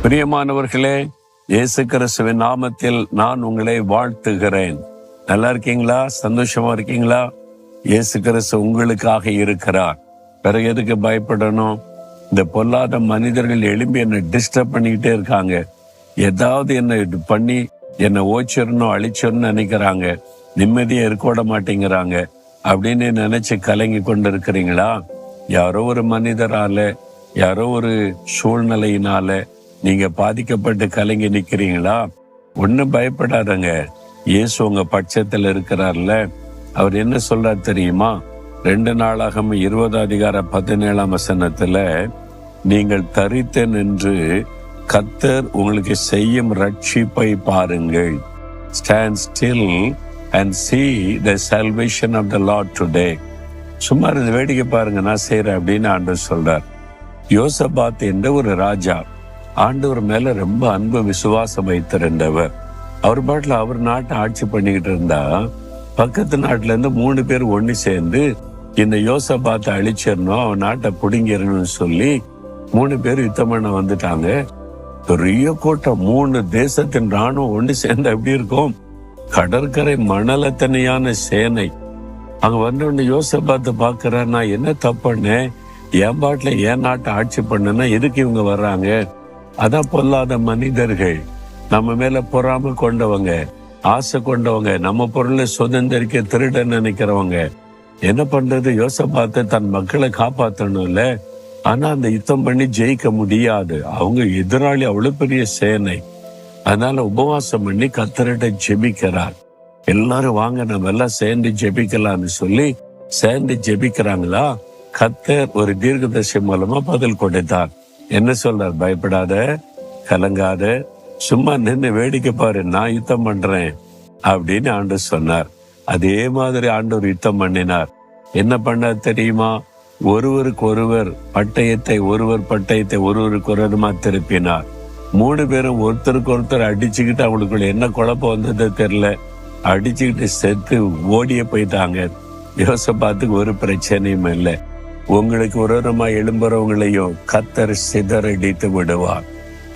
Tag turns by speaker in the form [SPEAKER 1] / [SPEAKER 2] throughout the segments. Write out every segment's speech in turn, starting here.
[SPEAKER 1] பிரியமானவர்களே, இயேசு கிறிஸ்துவின் நாமத்தில் நான் உங்களை வாழ்த்துகிறேன். நல்லா இருக்கீங்களா? சந்தோஷமா இருக்கீங்களா? இயேசு கிறிஸ்து உங்களுக்காக இருக்கிறார். பிறகு எதுக்கு பயப்படணும்? இந்த பொல்லாத மனிதர்கள் எழும்பி என்னை டிஸ்டர்ப் பண்ணிக்கிட்டே இருக்காங்க. ஏதாவது என்னை பண்ணி என்னை ஓச்சிடணும், அழிச்சிடணும்னு நினைக்கிறாங்க. நிம்மதியை இருக்க விட மாட்டேங்கிறாங்க அப்படின்னு நினைச்சு கலங்கி கொண்டு இருக்கிறீங்களா? யாரோ ஒரு மனிதரால, யாரோ ஒரு சூழ்நிலையினால நீங்க பாதிக்கப்பட்டு கலங்கி நிக்கிறீங்களா? ஒன்னும் பயப்படாதங்க. இயேசு உங்க பட்சத்துல இருக்கிறார்ல. அவர் என்ன சொல்றார் தெரியுமா? 2 நாளாகமம் 20:17 நீங்கள் தரித்து நின்று கர்த்தர் உங்களுக்கு செய்யும் ரட்சிப்பை பாருங்கள். Stand still and see the salvation of the Lord today. சும்மா இருந்து வேடிக்கை பாருங்க, நான் செய்யறேன் அப்படின்னு ஆண்டவர் சொல்றார். யோசபாத் என்ற ஒரு ராஜா ஆண்டவர் மேல ரொம்ப அன்பு விசுவாசம் வைத்திருந்தவர். அவர் பாட்டுல அவர் நாட்டை ஆட்சி பண்ணிக்கிட்டு இருந்தா, பக்கத்து நாட்டுல இருந்து 3 பேர் ஒண்ணு சேர்ந்து இந்த யோசபாத்தை அழிச்சிடணும், அவன் நாட்டை பிடிங்கிடணும்னு சொல்லி 3 பேர் யுத்தம் பண்ண வந்துட்டாங்க. பெரிய கூட்டம், 3 தேசத்தின் ராணுவம் ஒண்ணு சேர்ந்து எப்படி இருக்கும்? கடற்கரை மணலத்தனையான சேனை. அங்க வந்தோடனே யோசபாத்தை பாக்குற, நான் என்ன தப்புன்னேன்? என் பாட்டுல என் நாட்டை ஆட்சி பண்ணுன்னா எதுக்கு இவங்க வர்றாங்க? அதான் பொல்லாத மனிதர்கள், நம்ம மேல பொறாம கொண்டவங்க, ஆசை கொண்டவங்க, நம்ம பொருளை சுதந்திரிக்க திருட நினைக்கிறவங்க. என்ன பண்றது? யோசபாத்தை தன் மக்களை காப்பாற்றணும்ல. ஆனா அந்த யுத்தம் பண்ணி ஜெயிக்க முடியாது. அவங்க எதிராளி அவ்வளவு பெரிய சேனை. அதனால உபவாசம் பண்ணி கர்த்தர்கிட்ட ஜெபிக்கிறார். எல்லாரும் வாங்க நம்ம எல்லாம் சேர்ந்து ஜெபிக்கலாம்னு சொல்லி சேர்ந்து ஜெபிக்கிறாங்களா? கர்த்தர் ஒரு தீர்க்கதரிசி மூலமா பதில் கொடுத்தார். என்ன சொல்றார்? பயப்படாத, கலங்காத, சும்மா நின்று வேடிக்கை பாரு, நான் யுத்தம் பண்றேன் அப்படின்னு ஆண்டவர் சொன்னார். அதே மாதிரி ஆண்டவர் யுத்தம் பண்ணினார். என்ன பண்ணார் தெரியுமா? ஒருவருக்கு ஒருவர் பட்டயத்தை ஒருவருக்கு ஒருவருமா திருப்பினார். 3 பேரும் ஒருத்தருக்கு ஒருத்தர் அடிச்சுக்கிட்டு அவங்களுக்குள்ள என்ன குழப்பம் வந்தது தெரியல, அடிச்சுக்கிட்டு செத்து ஓடிய போயிட்டாங்க. யோசபாத்துக்கு ஒரு பிரச்சனையும் இல்லை. உங்களுக்கு விரோதமா எழும்புறவங்களையும் கர்த்தர் சிதறடித்து விடுவார்.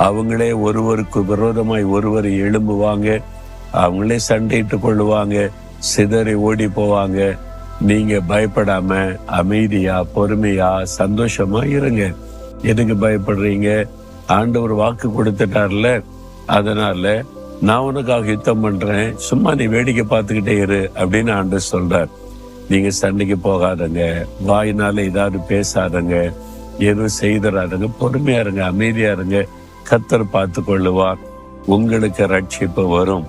[SPEAKER 1] அவங்களே ஒருவருக்கு விரோதமாய் ஒருவர் எழும்புவாங்க, அவங்களே சண்டையிட்டு கொள்ளுவாங்க, சிதறி ஓடி போவாங்க. நீங்க பயப்படாம அமைதியா, பொறுமையா, சந்தோஷமா இருங்க. எதுக்கு பயப்படுறீங்க? ஆண்டவர் வாக்கு கொடுத்துட்டார்ல. அதனால நான் உனக்காக யுத்தம் பண்றேன், சும்மா நீ வேடிக்கை பார்த்துக்கிட்டே இரு அப்படின்னு ஆண்டவர் சொல்றார். நீங்க சண்டைக்கு போகாதங்க, வாயினால ஏதாவது பேசாதங்க, எதுவும் செய்தராதங்க, பொறுமையா இருங்க, அமைதியா இருங்க. கர்த்தர் பார்த்து கொள்ளுவார். உங்களுக்கு ரட்சிப்பு வரும்,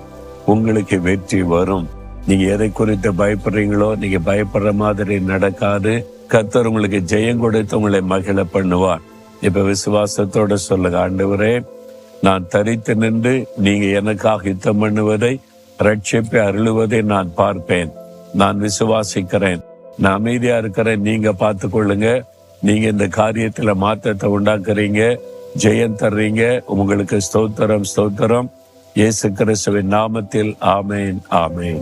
[SPEAKER 1] உங்களுக்கு வெற்றி வரும். நீங்க எதை குறித்து பயப்படுறீங்களோ, நீங்க பயப்படுற மாதிரி நடக்காது. கர்த்தர் உங்களுக்கு ஜெயம் கொடுத்து உங்களை மகிழ பண்ணுவார். இப்ப விசுவாசத்தோட சொல்லுங்க, ஆண்டவரே, நான் தரித்து நின்று நீங்க எனக்காக யுத்தம் பண்ணுவதை, ரட்சிப்பை அருளுவதை நான் பார்ப்பேன். நான் விசுவாசிக்கிறேன், நான் அமைதியா இருக்கிறேன். நீங்க பார்த்து கொள்ளுங்க. நீங்க இந்த காரியத்துல மாற்றத்தை உண்டாக்குறீங்க, ஜெயம் தர்றீங்க. உங்களுக்கு ஸ்தோத்திரம், ஸ்தோத்திரம். இயேசு கிறிஸ்துவின் நாமத்தில் ஆமேன், ஆமேன்.